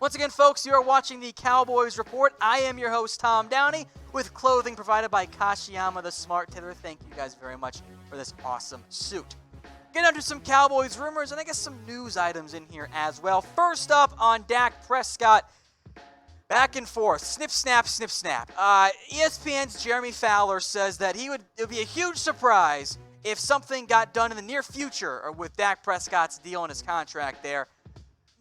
Once again, folks, you are watching the Cowboys Report. I am your host, Tom Downey, with clothing provided by Kashiyama the Smart Tailor. Thank you guys very much for this awesome suit. Getting under some Cowboys rumors and I guess some news items in here as well. First up on Dak Prescott, back and forth, snip, snap, snip, snap. ESPN's Jeremy Fowler says that it would be a huge surprise if something got done in the near future with Dak Prescott's deal and his contract there.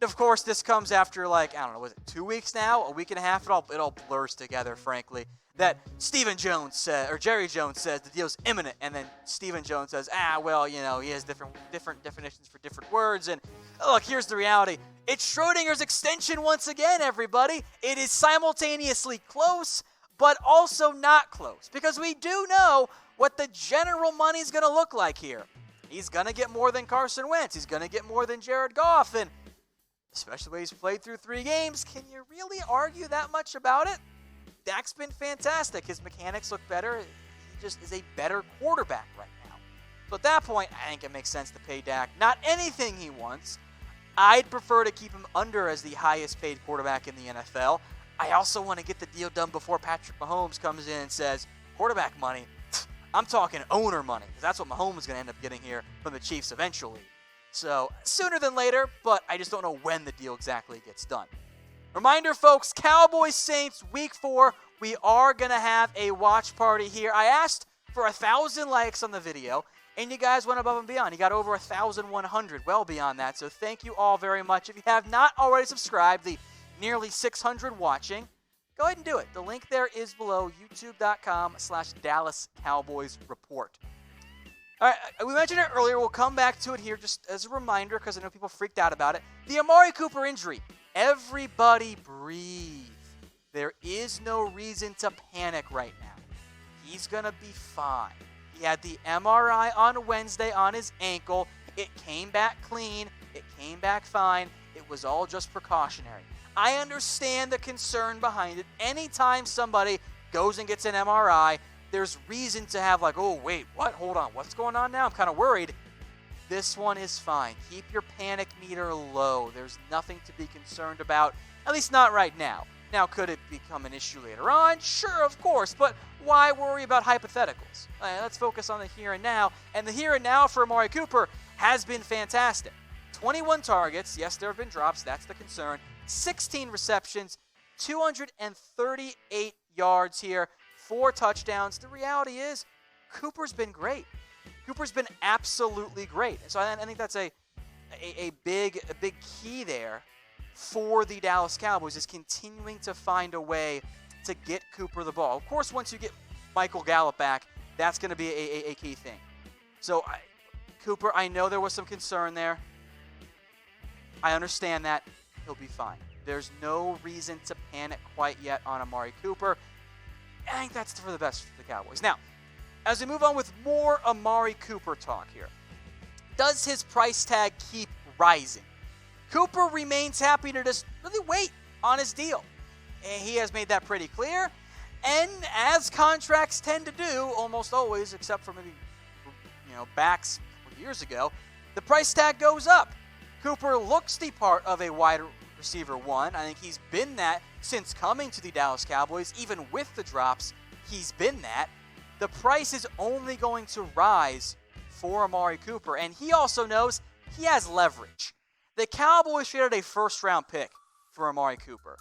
Of course, this comes after, was it 2 weeks now? A week and a half? It all blurs together, frankly. That Jerry Jones says the deal's imminent, and then Stephen Jones says, he has different definitions for different words. And look, here's the reality. It's Schrodinger's extension once again, everybody. It is simultaneously close, but also not close, because we do know what the general money's going to look like here. He's going to get more than Carson Wentz. He's going to get more than Jared Goff, and especially when he's played through 3 games, can you really argue that much about it? Dak's been fantastic. His mechanics look better. He just is a better quarterback right now. So at that point, I think it makes sense to pay Dak not anything he wants. I'd prefer to keep him under as the highest paid quarterback in the NFL. I also want to get the deal done before Patrick Mahomes comes in and says, quarterback money, I'm talking owner money, because that's what Mahomes is going to end up getting here from the Chiefs eventually. So, sooner than later, but I just don't know when the deal exactly gets done. Reminder, folks, Cowboys-Saints Week 4, we are going to have a watch party here. I asked for 1,000 likes on the video, and you guys went above and beyond. You got over 1,100, well beyond that, so thank you all very much. If you have not already subscribed, the nearly 600 watching, go ahead and do it. The link there is below, youtube.com/Dallas Cowboys Report. All right, we mentioned it earlier. We'll come back to it here just as a reminder because I know people freaked out about it. The Amari Cooper injury. Everybody breathe. There is no reason to panic right now. He's going to be fine. He had the MRI on Wednesday on his ankle. It came back clean. It came back fine. It was all just precautionary. I understand the concern behind it. Anytime somebody goes and gets an MRI, there's reason to have oh, wait, what? Hold on. What's going on now? I'm kind of worried. This one is fine. Keep your panic meter low. There's nothing to be concerned about, at least not right now. Now, could it become an issue later on? Sure, of course, but why worry about hypotheticals? Let's focus on the here and now, and the here and now for Amari Cooper has been fantastic. 21 targets. Yes, there have been drops. That's the concern. 16 receptions, 238 yards here. 4 touchdowns. The reality is, Cooper's been great. Cooper's been absolutely great. So I think that's a big key there for the Dallas Cowboys is continuing to find a way to get Cooper the ball. Of course, once you get Michael Gallup back, that's going to be a key thing. So Cooper, I know there was some concern there. I understand that. He'll be fine. There's no reason to panic quite yet on Amari Cooper. I think that's for the best for the Cowboys. Now, as we move on with more Amari Cooper talk here, does his price tag keep rising? Cooper remains happy to just really wait on his deal. And he has made that pretty clear. And as contracts tend to do, almost always, except for maybe backs years ago, the price tag goes up. Cooper looks the part of a wide receiver 1. I think he's been that since coming to the Dallas Cowboys. Even with the drops, he's been that. The price is only going to rise for Amari Cooper, and he also knows he has leverage. The Cowboys traded a first-round pick for Amari Cooper.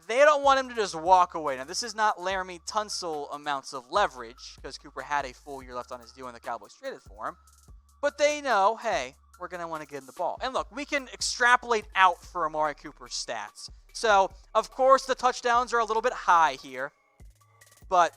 They don't want him to just walk away. Now, this is not Laramie Tunsil amounts of leverage, because Cooper had a full year left on his deal and the Cowboys traded for him. But they know, hey, we're going to want to get him the ball. And look, we can extrapolate out for Amari Cooper's stats. So, of course, the touchdowns are a little bit high here. But,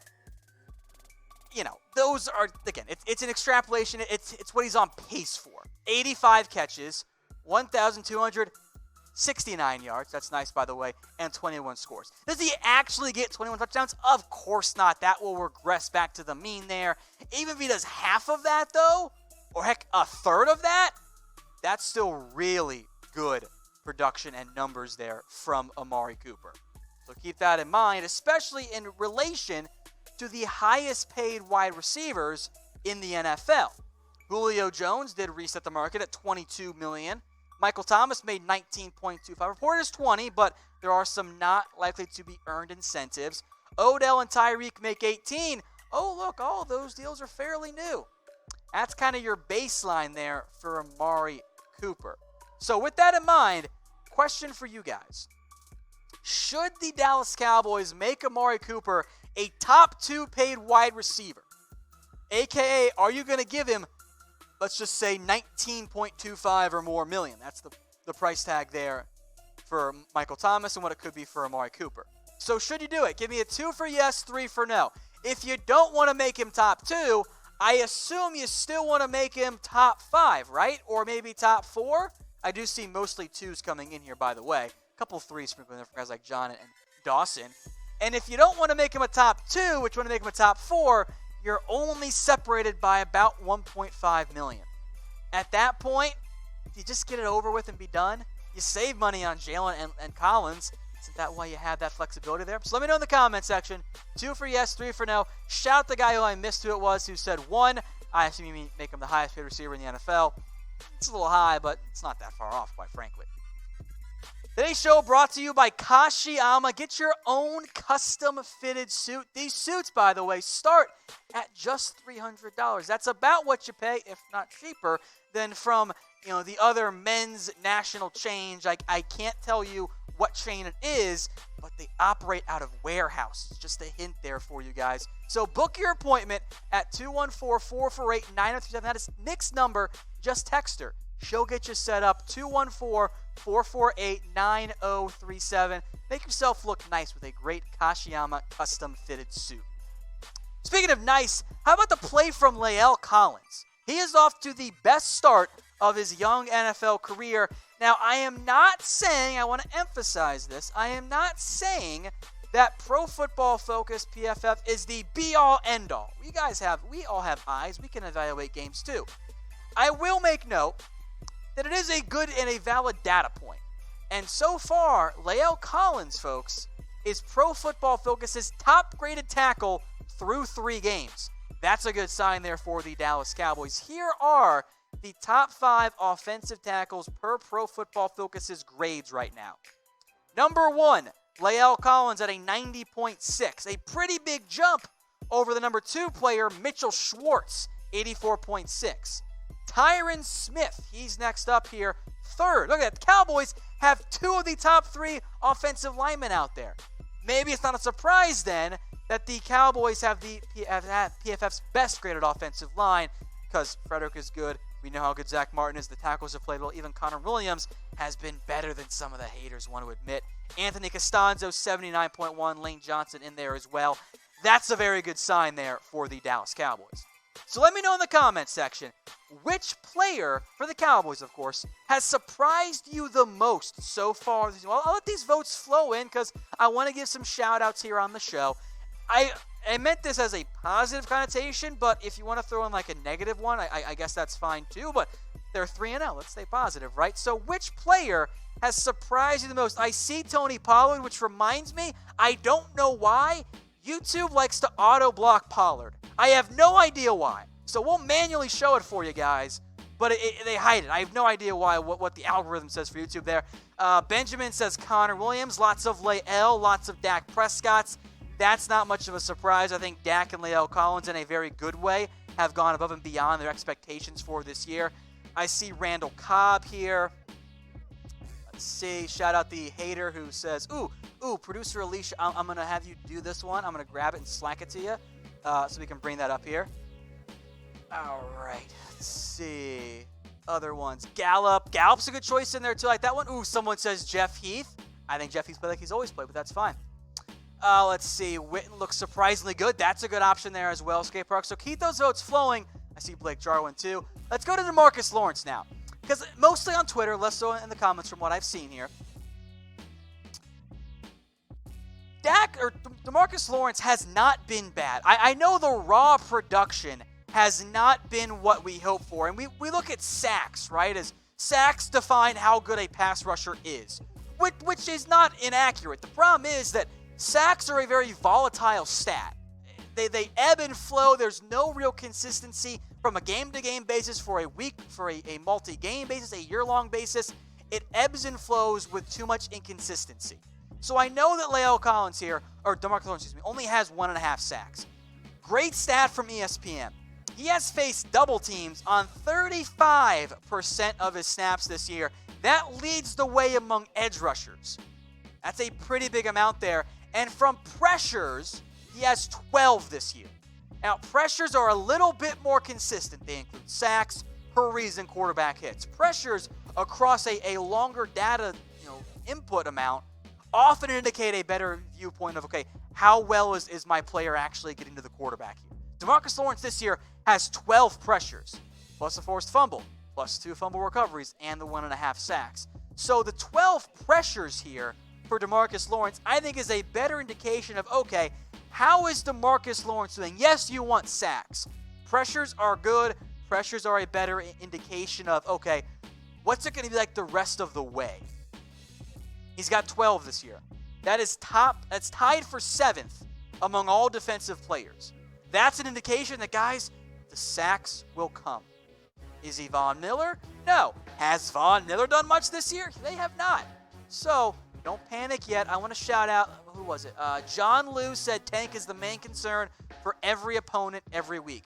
those are, again, it's an extrapolation. It's what he's on pace for. 85 catches, 1,269 yards. That's nice, by the way. And 21 scores. Does he actually get 21 touchdowns? Of course not. That will regress back to the mean there. Even if he does half of that, though, or heck, a third of that, that's still really good production and numbers there from Amari Cooper. So keep that in mind, especially in relation to the highest paid wide receivers in the NFL. Julio Jones did reset the market at $22 million. Michael Thomas made $19.25. Reported as $20, but There are some not likely to be earned incentives. Odell and Tyreek make 18. Oh, look, all those deals are fairly new. That's kind of your baseline there for Amari Cooper. So with that in mind, question for you guys. Should the Dallas Cowboys make Amari Cooper a top 2 paid wide receiver? AKA, are you going to give him, let's just say, 19.25 or more million? That's the price tag there for Michael Thomas and what it could be for Amari Cooper. So should you do it? Give me a 2 for yes, 3 for no. If you don't want to make him top 2, I assume you still want to make him top 5, right? Or maybe top 4? I do see mostly 2s coming in here, by the way. A couple 3s sprinkled in there for guys like John and Dawson. And if you don't want to make him a top 2, but you want to make him a top 4, you're only separated by about 1.5 million. At that point, you just get it over with and be done. You save money on Jalen and Collins. Isn't that why you have that flexibility there? So let me know in the comment section. 2 for yes, 3 for no. Shout out the guy who I missed who it was who said 1. I assume you make him the highest paid receiver in the NFL. It's a little high, but it's not that far off, quite frankly. Today's show brought to you by Kashiyama. Get your own custom-fitted suit. These suits, by the way, start at just $300. That's about what you pay, if not cheaper, than from the other men's national chains. I can't tell you what chain it is, but they operate out of warehouses. Just a hint there for you guys. So book your appointment at 214-448-9037. That is Nick's number. Just text her. She'll get you set up. 214-448-9037. Make yourself look nice with a great Kashiyama custom-fitted suit. Speaking of nice, how about the play from Lael Collins? He is off to the best start of his young NFL career. Now, I am not saying, I want to emphasize this, I am not saying that Pro Football Focus PFF is the be-all, end-all. We all have eyes. We can evaluate games too. I will make note that it is a good and a valid data point. And so far, Lael Collins, folks, is Pro Football Focus's top-graded tackle through 3 games. That's a good sign there for the Dallas Cowboys. Here are the top 5 offensive tackles per Pro Football Focus's grades right now. Number 1, Lael Collins at a 90.6, a pretty big jump over the number 2 player, Mitchell Schwartz, 84.6. Tyron Smith, he's next up here, 3rd. Look at that. The Cowboys have 2 of the top 3 offensive linemen out there. Maybe it's not a surprise then that the Cowboys have PFF's best graded offensive line because Frederick is good. We know how good Zach Martin is. The tackles have played well. Even Connor Williams has been better than some of the haters want to admit. Anthony Costanzo, 79.1. Lane Johnson in there as well. That's a very good sign there for the Dallas Cowboys. So let me know in the comments section, which player, for the Cowboys of course, has surprised you the most so far? Well, I'll let these votes flow in because I want to give some shout-outs here on the show. I meant this as a positive connotation, but if you want to throw in like a negative one, I guess that's fine too, but they're 3-0. Let's stay positive, right? So which player has surprised you the most? I see Tony Pollard, which reminds me, I don't know why, YouTube likes to auto-block Pollard. I have no idea why. So we'll manually show it for you guys, but they hide it. I have no idea why, what the algorithm says for YouTube there. Benjamin says Connor Williams, lots of Lael, lots of Dak Prescotts. That's not much of a surprise. I think Dak and Lael Collins, in a very good way, have gone above and beyond their expectations for this year. I see Randall Cobb here. Let's see. Shout out the hater who says, ooh, producer Alicia, I'm going to have you do this one. I'm going to grab it and slack it to you so we can bring that up here. All right. Let's see. Other ones. Gallup's a good choice in there too. Like that one. Ooh, someone says Jeff Heath. I think Jeff Heath played like he's always played, but that's fine. Let's see. Witten looks surprisingly good. That's a good option there as well, Skate Park. So keep those votes flowing. I see Blake Jarwin too. Let's go to DeMarcus Lawrence now. Because mostly on Twitter, less so in the comments from what I've seen here. DeMarcus Lawrence has not been bad. I know the raw production has not been what we hope for. And we look at sacks, right? As sacks define how good a pass rusher is. Which is not inaccurate. The problem is that sacks are a very volatile stat. They ebb and flow. There's no real consistency from a game-to-game basis, for a week, for a multi-game basis, a year-long basis. It ebbs and flows with too much inconsistency. So I know that Lael Collins here, or DeMarcus Lawrence, only has 1.5 sacks. Great stat from ESPN. He has faced double teams on 35% of his snaps this year. That leads the way among edge rushers. That's a pretty big amount there. And from pressures, he has 12 this year. Now, pressures are a little bit more consistent. They include sacks, hurries, and quarterback hits. Pressures across a longer data input amount often indicate a better viewpoint of, okay, how well is my player actually getting to the quarterback here? DeMarcus Lawrence this year has 12 pressures, plus a forced fumble, plus 2 fumble recoveries, and the 1.5 sacks. So the 12 pressures here for DeMarcus Lawrence, I think, is a better indication of, okay, how is DeMarcus Lawrence doing? Yes, you want sacks. Pressures are good. Pressures are a better indication of, okay, what's it going to be like the rest of the way? He's got 12 this year. That's tied for 7th among all defensive players. That's an indication that, guys, the sacks will come. Is he Von Miller? No. Has Von Miller done much this year? They have not. So don't panic yet. I want to shout out, who was it? John Liu said Tank is the main concern for every opponent every week.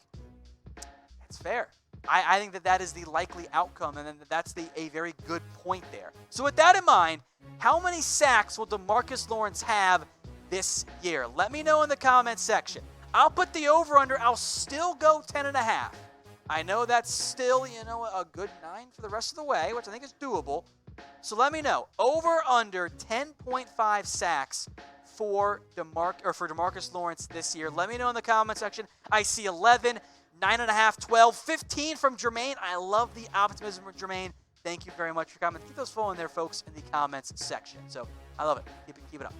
That's fair. I think that is the likely outcome, and then that's a very good point there. So with that in mind, how many sacks will DeMarcus Lawrence have this year? Let me know in the comments section. I'll put the over-under. I'll still go 10.5. I know that's still, a good 9 for the rest of the way, which I think is doable. So let me know. Over-under 10.5 sacks for DeMarcus Lawrence this year. Let me know in the comment section. I see 11, 9.5, 12, 15 from Jermaine. I love the optimism from Jermaine. Thank you very much for commenting. Keep those flowing there, folks, in the comments section. So I love it. Keep it up.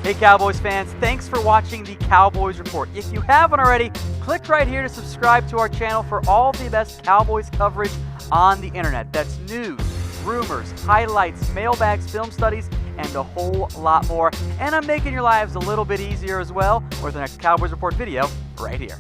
Hey, Cowboys fans. Thanks for watching the Cowboys Report. If you haven't already, click right here to subscribe to our channel for all the best Cowboys coverage on the internet. That's news, rumors, highlights, mailbags, film studies, and a whole lot more. And I'm making your lives a little bit easier as well with the next Cowboys Report video right here.